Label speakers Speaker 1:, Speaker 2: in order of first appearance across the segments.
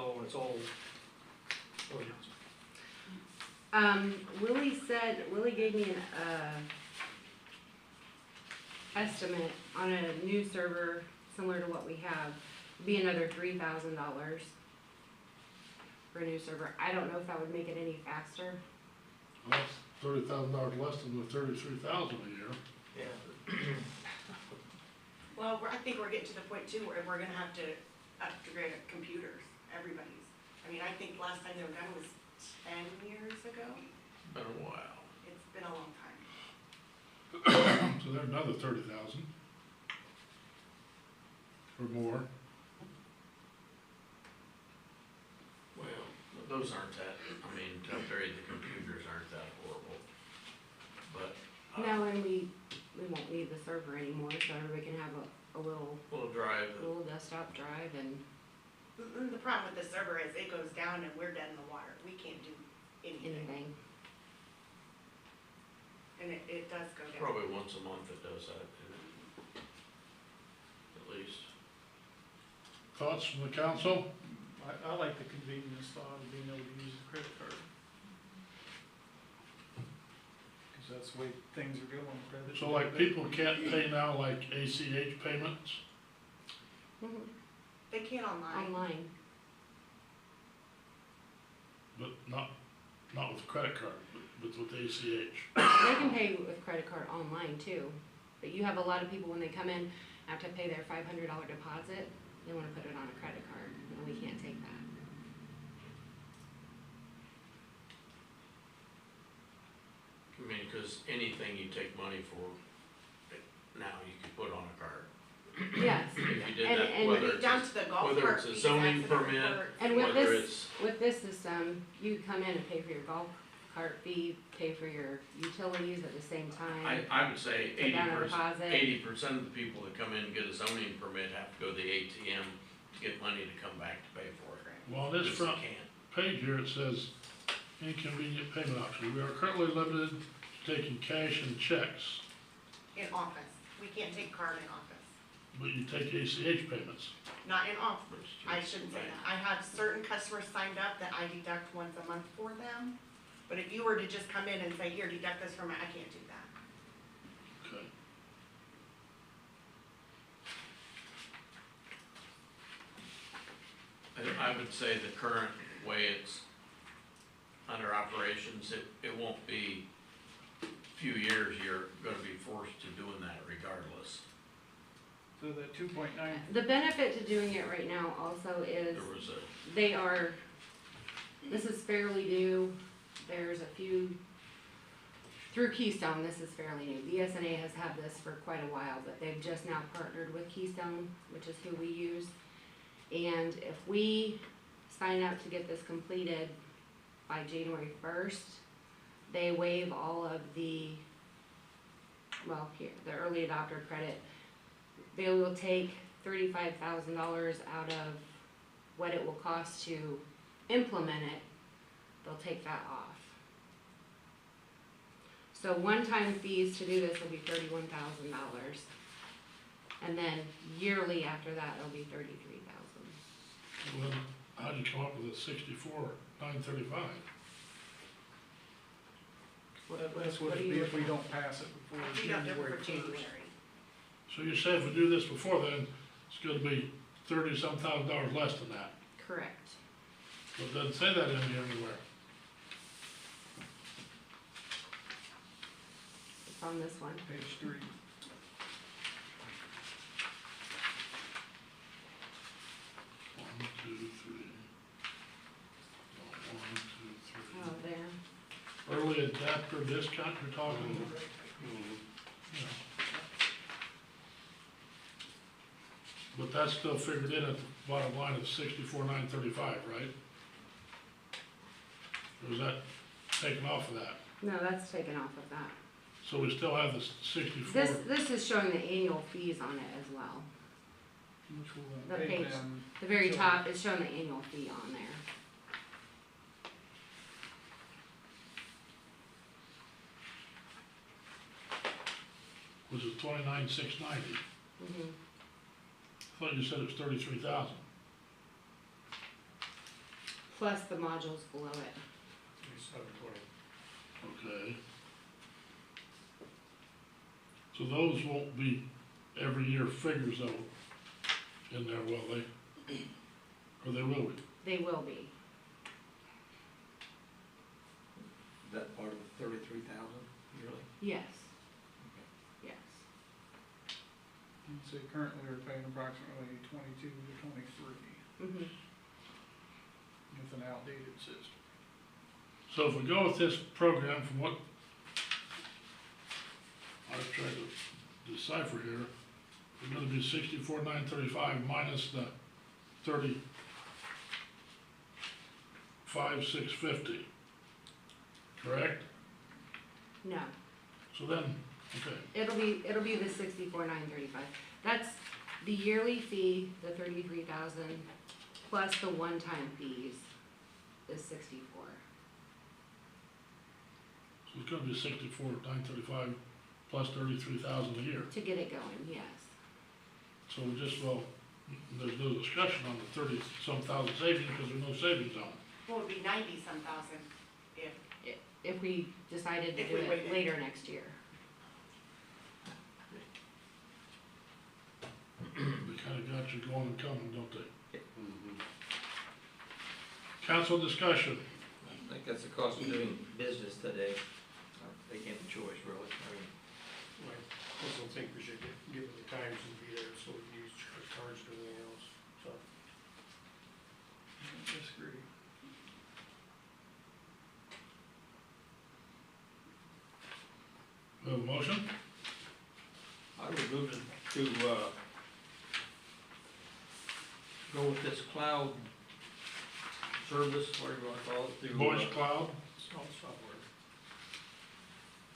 Speaker 1: go when it's old. Oh, yeah.
Speaker 2: Willie gave me an, estimate on a new server similar to what we have, be another $3,000 for a new server. I don't know if that would make it any faster.
Speaker 3: Well, that's $30,000 less than the $33,000 a year.
Speaker 1: Yeah.
Speaker 4: Well, I think we're getting to the point too where we're gonna have to upgrade computers, everybody's. I mean, I think last time they were done was 10 years ago.
Speaker 5: Been a while.
Speaker 4: It's been a long time.
Speaker 3: So there's another 30,000 or more.
Speaker 5: Well, those aren't that, I mean, to upgrade the computers aren't that horrible. But,
Speaker 2: No, and we won't need the server anymore, so everybody can have a little
Speaker 5: drive,
Speaker 2: desktop drive and.
Speaker 4: The problem with the server is it goes down and we're dead in the water. We can't do anything. And it does go down.
Speaker 5: probably once a month it does that, at least.
Speaker 3: Thoughts from the council?
Speaker 6: I like the convenience thought of being able to use a credit card. Cause that's the way things are going, credit.
Speaker 3: So like people can't pay now like ACH payments?
Speaker 4: They can't
Speaker 2: Online.
Speaker 3: But not with credit card, but with ACH.
Speaker 2: They can pay with credit card online too, but you have a lot of people when they come in, have to pay their $500 deposit, they wanna put it on a credit card, and we can't take that.
Speaker 5: I mean, cause anything you take money for, now you can put on a card.
Speaker 2: Yes,
Speaker 5: If you did
Speaker 2: And-
Speaker 5: that,
Speaker 2: and
Speaker 5: whether
Speaker 4: Right down
Speaker 5: it's,
Speaker 4: to the golf
Speaker 5: whether
Speaker 4: cart
Speaker 5: it's a
Speaker 4: fees,
Speaker 5: zoning
Speaker 4: accident
Speaker 5: permit,
Speaker 4: reports.
Speaker 2: and with
Speaker 5: whether
Speaker 2: this system, you come in and pay for your golf cart fee, pay for your utilities at the same time,
Speaker 5: I would say
Speaker 2: put down a deposit.
Speaker 5: 80% of the people that come in and get a zoning permit have to go to the ATM to get money to come back to pay for it.
Speaker 3: Well, on this
Speaker 5: Just they
Speaker 3: front
Speaker 5: can't.
Speaker 3: page here, it says inconvenient payment options. We are currently limited to taking cash and checks,
Speaker 4: In office. We can't take card in office.
Speaker 3: but you take ACH payments.
Speaker 4: Not in office.
Speaker 5: Which
Speaker 4: I
Speaker 5: is
Speaker 4: shouldn't say
Speaker 5: bad.
Speaker 4: that. I have certain customers signed up that I deduct once a month for them. But if you were to just come in and say, here, deduct this from me, I can't do that.
Speaker 3: Okay.
Speaker 5: I would say the current way it's under operations, it won't be few years you're gonna be forced to doing that regardless.
Speaker 6: So that 2.9,
Speaker 2: The benefit to doing it right now also is
Speaker 5: There was a,
Speaker 2: this is fairly new, there's a few, through Keystone, this is fairly new. BSNA has had this for quite a while, but they've just now partnered with Keystone, which is who we use. And if we sign up to get this completed by January 1st, they waive all of the, well, here, the early adopter credit. They will take $35,000 out of what it will cost to implement it. They'll take that off. So one-time fees to do this will be $31,000. And then yearly after that, it'll be $33,000.
Speaker 3: Well, how'd you come up with a 64,935?
Speaker 6: that's what it'd be if we don't pass it before
Speaker 4: We don't do it
Speaker 6: January
Speaker 4: for
Speaker 6: 1st.
Speaker 4: January.
Speaker 3: So you say if we do this before then, it's gonna be $30-some thousand less than that.
Speaker 2: Correct.
Speaker 3: But it doesn't say that in here anywhere.
Speaker 2: It's on this one.
Speaker 6: Page 3.
Speaker 3: One, two, three. No, 1, 2, 3.
Speaker 2: Oh, there.
Speaker 3: Early adapter discount you're talking about? Yeah. But that's still figured in at the bottom line of 64,935, right? Or is that taken off of that?
Speaker 2: No, that's taken off of that.
Speaker 3: So we still have the 64?
Speaker 2: This is showing the annual fees on it as well.
Speaker 6: Which will
Speaker 2: The
Speaker 6: pay
Speaker 2: page.
Speaker 6: them.
Speaker 2: The very
Speaker 6: So-
Speaker 2: top is showing the annual fee on there.
Speaker 3: Which is 29,690.
Speaker 2: Mm-hmm.
Speaker 3: I thought you said it was 33,000.
Speaker 2: plus the modules below it.
Speaker 1: It's 720.
Speaker 3: Okay. So those won't be every year figures though in there, will they? Or they will be?
Speaker 2: They will be.
Speaker 7: Is that part of the 33,000 yearly?
Speaker 2: Yes. Yes.
Speaker 6: You'd say currently we're paying approximately 22 to 23
Speaker 2: Mm-hmm.
Speaker 6: with an outdated system.
Speaker 3: So if we go with this program from what I've tried to decipher here, we're gonna be 64,935 minus the 35,650. Correct?
Speaker 2: No,
Speaker 3: So then, okay,
Speaker 2: it'll be the 64,935. That's the yearly fee, the 33,000, plus the one-time fees is 64.
Speaker 3: so it's gonna be 64,935 plus 33,000 a year.
Speaker 2: To get it going, yes.
Speaker 3: So we just, well, there's no discussion on the 30-some thousand savings because there's no savings on it.
Speaker 4: Well, it'd be 90-some thousand if,
Speaker 2: If we decided to
Speaker 4: If
Speaker 2: do
Speaker 4: we
Speaker 2: it
Speaker 4: waited.
Speaker 2: later next year.
Speaker 3: They kinda got you going and coming, don't they?
Speaker 7: Mm-hmm.
Speaker 3: Council discussion.
Speaker 7: I think that's the cost of doing business today. They can't have a choice, really. I mean,
Speaker 1: I also think we should give it the times and be there so we can use cards and everything else, so.
Speaker 6: I don't disagree.
Speaker 3: We have a motion?
Speaker 7: I would move to, go with this cloud service, whatever you wanna call it, through,
Speaker 3: Voice cloud?
Speaker 1: It's all software.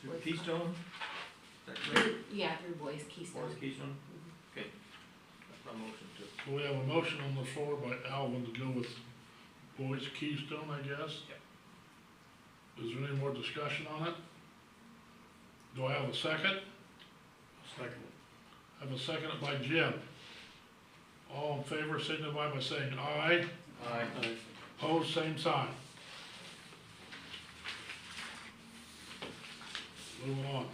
Speaker 7: through Keystone? Is that correct?
Speaker 2: Yeah, through Boys Keystone.
Speaker 7: Or is Keystone?
Speaker 2: Mhm.
Speaker 7: Okay. That's my motion to.
Speaker 3: So we have a motion on the floor by Alvin to go with Boyce Keystone, I guess?
Speaker 1: Yep.
Speaker 3: Is there any more discussion on it? Do I have a second?
Speaker 1: Second.
Speaker 3: I have a second by Jim. All in favor signify by saying aye.
Speaker 7: Aye.
Speaker 3: Opposed, same sign. Moving on.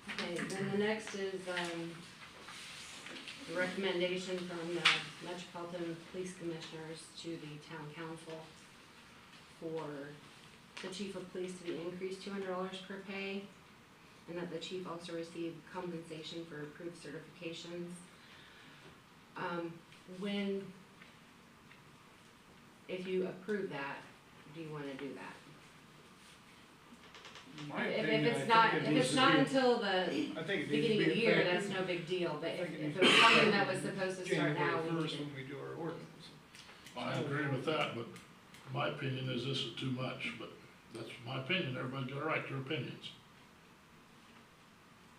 Speaker 2: Okay, then the next is, the recommendation from the Metropolitan Police Commissioners to the Town Council for the Chief of Police to be increased $200 per pay, and that the chief also receive compensation for approved certifications. If you approve that, do you wanna do that?
Speaker 6: In my
Speaker 2: If
Speaker 6: opinion,
Speaker 2: it's
Speaker 6: I
Speaker 2: not,
Speaker 6: think it
Speaker 2: if
Speaker 6: needs
Speaker 2: it's
Speaker 6: to
Speaker 2: not
Speaker 6: be-
Speaker 2: until the
Speaker 6: I think it needs to
Speaker 2: beginning of
Speaker 6: be
Speaker 2: the year, that's
Speaker 6: effective
Speaker 2: no big deal, but
Speaker 6: I think it
Speaker 2: if
Speaker 6: needs
Speaker 2: it
Speaker 6: to
Speaker 2: was
Speaker 6: be
Speaker 2: something that was
Speaker 6: effective
Speaker 2: supposed to start now,
Speaker 6: January
Speaker 2: we
Speaker 6: 1st
Speaker 2: need to.
Speaker 6: when we do our ordinance.
Speaker 3: I agree with that, but my opinion is this is too much, but that's my opinion. Everybody's got a right to their opinions.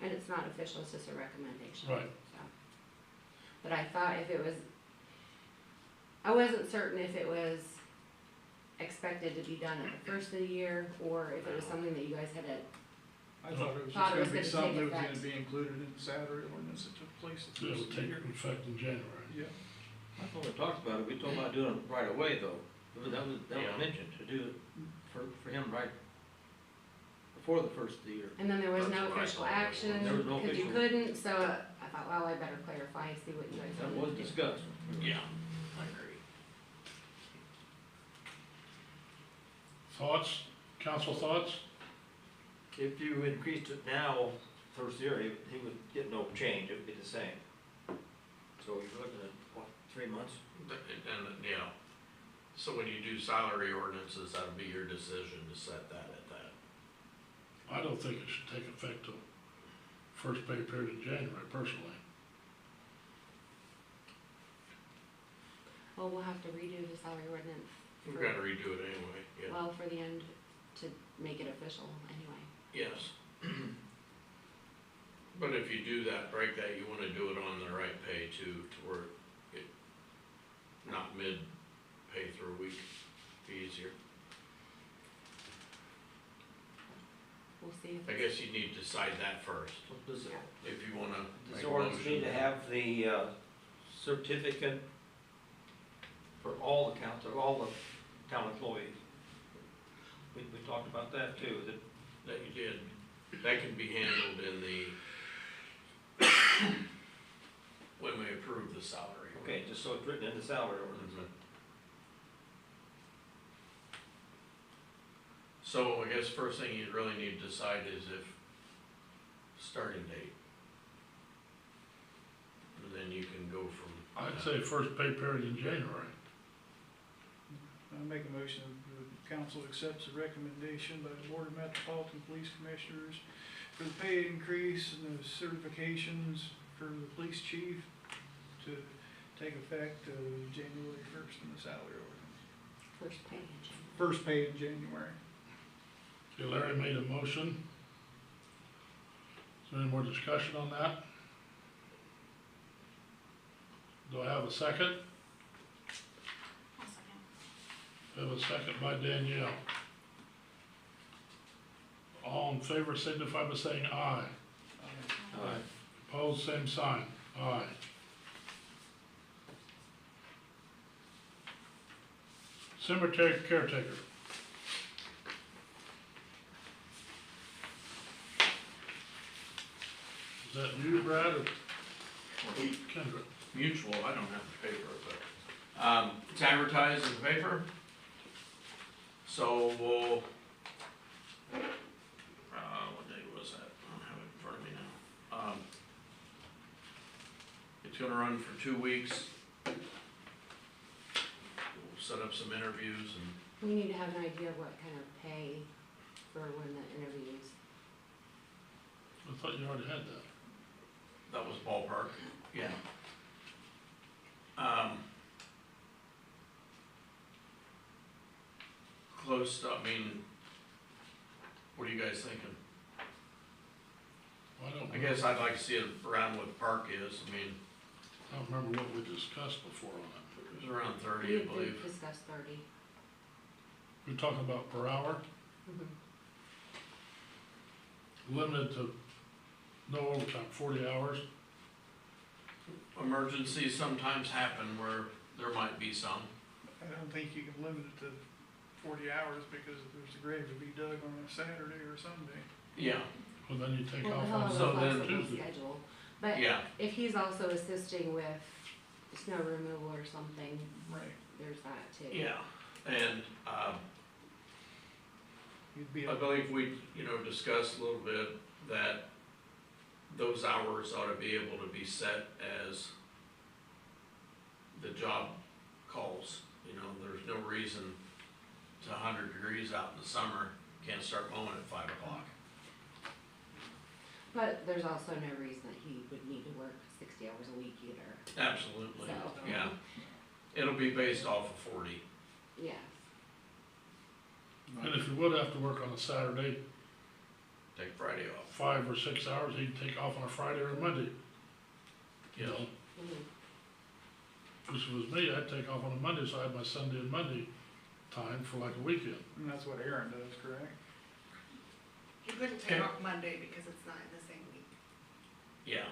Speaker 2: And it's not official, it's just a recommendation.
Speaker 3: Right.
Speaker 2: So. But I thought if it was, I wasn't certain if it was expected to be done at the first of the year, or if it was something that you guys had
Speaker 6: I thought it was
Speaker 2: Thought
Speaker 6: just
Speaker 2: it was
Speaker 6: gonna be
Speaker 2: gonna
Speaker 6: something that
Speaker 2: take
Speaker 6: was gonna
Speaker 2: effect.
Speaker 6: be included in the salary ordinance that took place at
Speaker 3: It
Speaker 6: the
Speaker 3: will take effect in January.
Speaker 6: Yeah.
Speaker 7: That's when we talked about it, we talked about doing it right away, though. That was
Speaker 5: Yeah.
Speaker 7: mentioned, to do it for him right before the first of the year.
Speaker 2: and then there was
Speaker 5: That's
Speaker 2: no
Speaker 5: what I
Speaker 2: official
Speaker 5: thought.
Speaker 2: action,
Speaker 7: There was no
Speaker 2: cause you
Speaker 7: official-
Speaker 2: couldn't, so I thought, well, I better clarify, see what you guys
Speaker 7: That
Speaker 2: wanted
Speaker 7: was
Speaker 2: to do.
Speaker 7: discussed.
Speaker 5: Yeah, I agree.
Speaker 3: Thoughts? Council thoughts?
Speaker 7: If you increased it now, first year, he would get no change, it would be the same. So you're looking at, what, 3 months?
Speaker 5: And, yeah, so when you do salary ordinances, that'll be your decision to set that at that.
Speaker 3: I don't think it should take effect till first pay period in January, personally.
Speaker 2: Well, we'll have to redo the salary ordinance.
Speaker 5: We've
Speaker 2: for-
Speaker 5: gotta redo it anyway, yeah.
Speaker 2: Well, for the end, to make it official, anyway.
Speaker 5: Yes. But if you do that, break that, you wanna do it on the right pay too, to where it, not mid-pay through a week, be easier.
Speaker 2: We'll see if.
Speaker 5: I guess you need to decide that first,
Speaker 7: Does
Speaker 5: if you wanna
Speaker 7: Does
Speaker 5: make
Speaker 7: the
Speaker 5: a
Speaker 7: ordinance need to
Speaker 5: motion.
Speaker 7: have the certificate for all the counts, of all the town employees. We talked about that too, that
Speaker 5: That you did, that can be handled in the, when we approve the salary.
Speaker 7: okay, just so it's written in the salary ordinance.
Speaker 5: Mhm. So I guess first thing you really need to decide is if starting date. And then you can go from.
Speaker 3: I'd say first pay period in January.
Speaker 6: I make a motion that the council accepts the recommendation by the Board of Metropolitan Police Commissioners for the pay increase and the certifications for the police chief to take effect January first in the salary ordinance.
Speaker 2: First page.
Speaker 6: First pay in January.
Speaker 3: Okay, Larry made a motion. Is there any more discussion on that? Do I have a second?
Speaker 4: I'll second.
Speaker 3: I have a second by Danielle. All in favor signify by saying aye.
Speaker 7: Aye.
Speaker 3: Opposed, same sign, aye. Cemetery caretaker. Is that you, Brad, or Kendra?
Speaker 5: Mutual, I don't have the paper, but, it's advertised in the paper. So we'll, what day was that? I don't have it in front of me now. It's gonna run for 2 weeks. We'll set up some interviews and,
Speaker 2: We need to have an idea of what kind of pay for when the interviews.
Speaker 3: I thought you already had that.
Speaker 5: that was ballpark, yeah. Close, I mean, what are you guys thinking?
Speaker 3: I don't,
Speaker 5: I guess I'd like to see it around what the park is, I mean,
Speaker 3: I don't remember what we discussed before on it.
Speaker 5: it was around
Speaker 2: We
Speaker 5: 30, I
Speaker 2: had
Speaker 5: believe.
Speaker 2: discussed 30.
Speaker 3: We're talking about per hour,
Speaker 2: Mhm.
Speaker 3: limited to no overtime, 40 hours.
Speaker 5: Emergencies sometimes happen where there might be some.
Speaker 6: I don't think you can limit it to 40 hours because there's a grave to be dug on a Saturday or Sunday.
Speaker 5: Yeah,
Speaker 3: Well, then you take
Speaker 2: Well,
Speaker 3: off
Speaker 2: he'll
Speaker 3: on
Speaker 2: have a
Speaker 5: So then
Speaker 2: flexible
Speaker 3: Tuesday.
Speaker 2: schedule, but
Speaker 5: yeah,
Speaker 2: if he's also assisting with snow removal or something,
Speaker 6: Right.
Speaker 2: there's that too.
Speaker 5: yeah, and,
Speaker 6: You'd be,
Speaker 5: I believe we, discussed a little bit that those hours ought to be able to be set as the job calls. There's no reason to 100 degrees out in the summer, can't start mowing at 5 o'clock.
Speaker 2: But there's also no reason that he would need to work 60 hours a week either,
Speaker 5: Absolutely,
Speaker 2: so.
Speaker 5: yeah. It'll be based off of 40.
Speaker 2: Yes,
Speaker 3: And if you would have to work on a Saturday,
Speaker 5: Take Friday off.
Speaker 3: 5 or 6 hours, he'd take off on a Friday or a Monday. You know,
Speaker 2: Mhm.
Speaker 3: if it was me, I'd take off on a Monday, so I had my Sunday and Monday time for like a weekend.
Speaker 6: and that's what Aaron does, correct?
Speaker 4: You couldn't take off Monday because it's not in the same week.
Speaker 5: Yeah,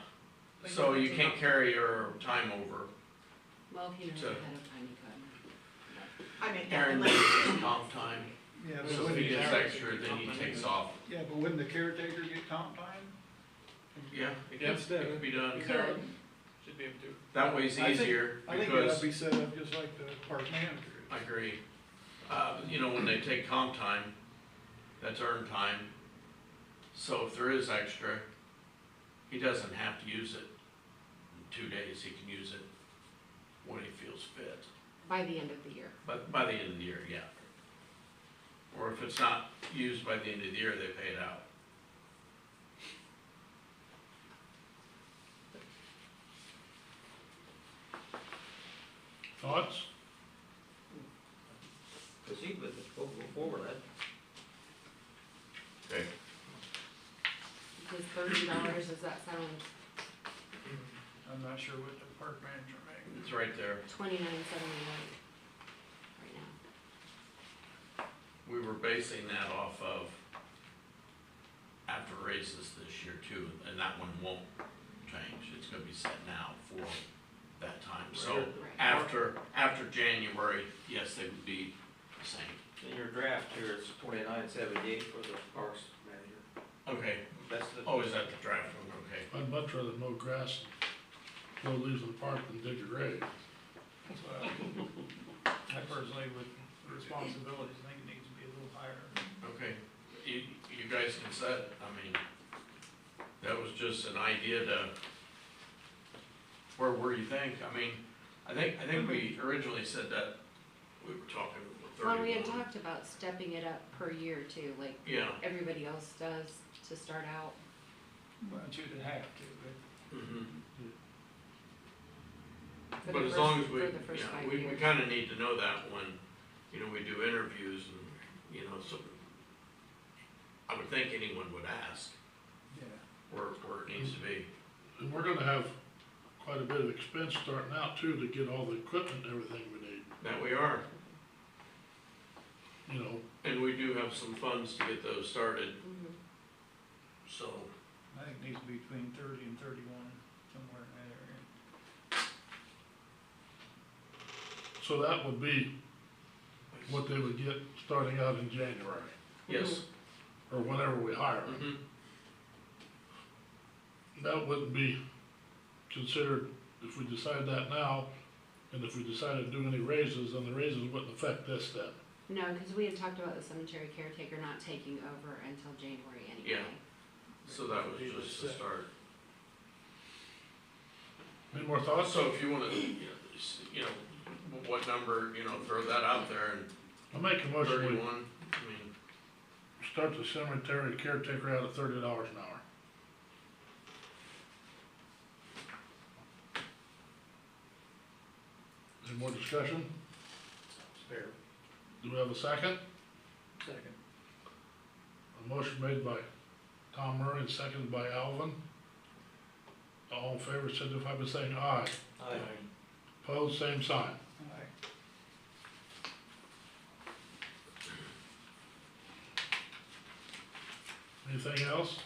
Speaker 4: But
Speaker 5: so
Speaker 4: you
Speaker 5: you
Speaker 4: can
Speaker 5: can't
Speaker 4: take
Speaker 5: carry your time over.
Speaker 2: well, if he knows
Speaker 5: So-
Speaker 2: ahead of time, he could.
Speaker 4: I mean,
Speaker 5: Aaron
Speaker 4: unless-
Speaker 5: needs comp time,
Speaker 6: Yeah, but
Speaker 5: so if
Speaker 6: wouldn't
Speaker 5: he
Speaker 6: the
Speaker 5: gets
Speaker 6: caretaker
Speaker 5: extra,
Speaker 6: get
Speaker 5: then he
Speaker 6: comp
Speaker 5: takes
Speaker 6: time?
Speaker 5: off.
Speaker 6: Yeah, but wouldn't the caretaker get comp time?
Speaker 5: Yeah, it
Speaker 6: Instead
Speaker 5: could be done.
Speaker 2: He could.
Speaker 6: Should be able to.
Speaker 5: That way's
Speaker 6: I think-
Speaker 5: easier
Speaker 6: I think
Speaker 5: because.
Speaker 6: that'd be set up just like the park manager is.
Speaker 5: I agree. When they take comp time, that's earned time. So if there is extra, he doesn't have to use it in 2 days, he can use it when he feels fit.
Speaker 2: By the end of the year.
Speaker 5: But by the end of the year, yeah. Or if it's not used by the end of the year, they pay it out.
Speaker 3: Thoughts?
Speaker 7: Proceed with it, go forward,
Speaker 5: Okay.
Speaker 2: Does $30, does that sound
Speaker 6: I'm not sure what the park manager makes.
Speaker 5: It's right there.
Speaker 2: $29.78 right now?
Speaker 5: We were basing that off of after raises this year too, and that one won't change. It's gonna be set now for that time. So
Speaker 2: Right.
Speaker 5: after January, yes, they would be
Speaker 7: $29.78 for the parks manager.
Speaker 5: Okay,
Speaker 7: That's the.
Speaker 5: oh, is that the draft one, okay.
Speaker 3: I'd much rather mow grass and mow leaves in the park than dig a grave.
Speaker 6: I personally, with the responsibilities, I think it needs to be a little higher.
Speaker 5: Okay, you guys can set, I mean, that was just an idea to, where do you think? I mean, I think we originally said that we were talking with 31.
Speaker 2: Well, we had talked about stepping it up per year too, like
Speaker 5: Yeah.
Speaker 2: everybody else does to start out.
Speaker 6: Well, you'd have to, but
Speaker 5: Mhm.
Speaker 2: For
Speaker 5: But
Speaker 2: the
Speaker 5: as long
Speaker 2: first-
Speaker 5: as we,
Speaker 2: for the first 5
Speaker 5: we
Speaker 2: years.
Speaker 5: kinda need to know that when, we do interviews and, so. I would think anyone would ask
Speaker 6: yeah.
Speaker 5: where it needs to be.
Speaker 3: And we're gonna have quite a bit of expense starting out too to get all the equipment and everything we need,
Speaker 5: That we are,
Speaker 3: you know.
Speaker 5: and we do have some funds to get those started,
Speaker 2: Mhm.
Speaker 5: so.
Speaker 6: I think it needs to be between 30 and 31, somewhere in that area.
Speaker 3: So that would be what they would get starting out in January,
Speaker 5: Yes.
Speaker 3: or whenever we hire them.
Speaker 5: Mhm.
Speaker 3: That wouldn't be considered, if we decide that now, and if we decided to do any raises, then the raises wouldn't affect this then.
Speaker 2: No, because we had talked about the cemetery caretaker not taking over until January anyway.
Speaker 5: Yeah. So that was just the start.
Speaker 3: Any more thoughts?
Speaker 5: So if you wanna, what number, throw that out there, and
Speaker 3: I'll make a motion, we
Speaker 5: 31, I mean,
Speaker 3: start the cemetery caretaker out at $30 an hour. Any more discussion?
Speaker 1: Fair.
Speaker 3: Do we have a second?
Speaker 6: Second.
Speaker 3: A motion made by Tom Murray and seconded by Alvin. All in favor signify by saying aye.
Speaker 7: Aye.
Speaker 3: Opposed, same sign.
Speaker 6: Aye.
Speaker 3: Anything else?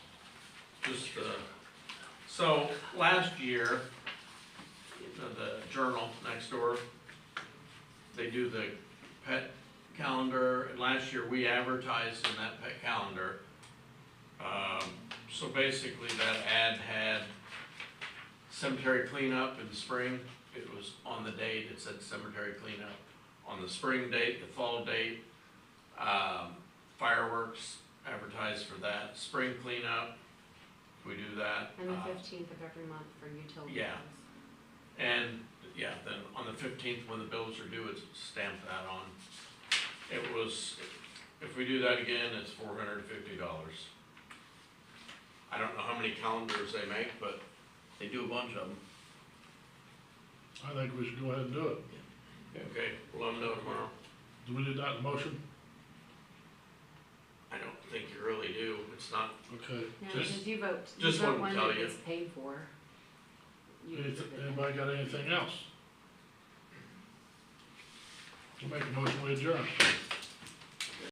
Speaker 5: just, so last year, the Journal next door, they do the pet calendar, and last year we advertised in that pet calendar. So basically that ad had cemetery cleanup in spring, it was on the date, it said cemetery cleanup. On the spring date, the fall date, fireworks advertised for that, spring cleanup, we do that.
Speaker 2: And the 15th of every month for utility
Speaker 5: Yeah.
Speaker 2: bills.
Speaker 5: And, yeah, then on the 15th, when the bills are due, it's stamp that on. It was, if we do that again, it's $450. I don't know how many calendars they make, but they do a bunch of them.
Speaker 3: I think we should go ahead and do it.
Speaker 5: Okay, we'll let them know tomorrow.
Speaker 3: Do we need that in motion?
Speaker 5: I don't think you really do, it's not,
Speaker 3: Okay.
Speaker 2: No,
Speaker 5: Just-
Speaker 2: because you vote
Speaker 5: just wanted to
Speaker 2: one
Speaker 5: tell
Speaker 2: that
Speaker 5: you.
Speaker 2: gets paid for. You approve it.
Speaker 3: Anybody got anything else? We'll make a motion, we adjourn.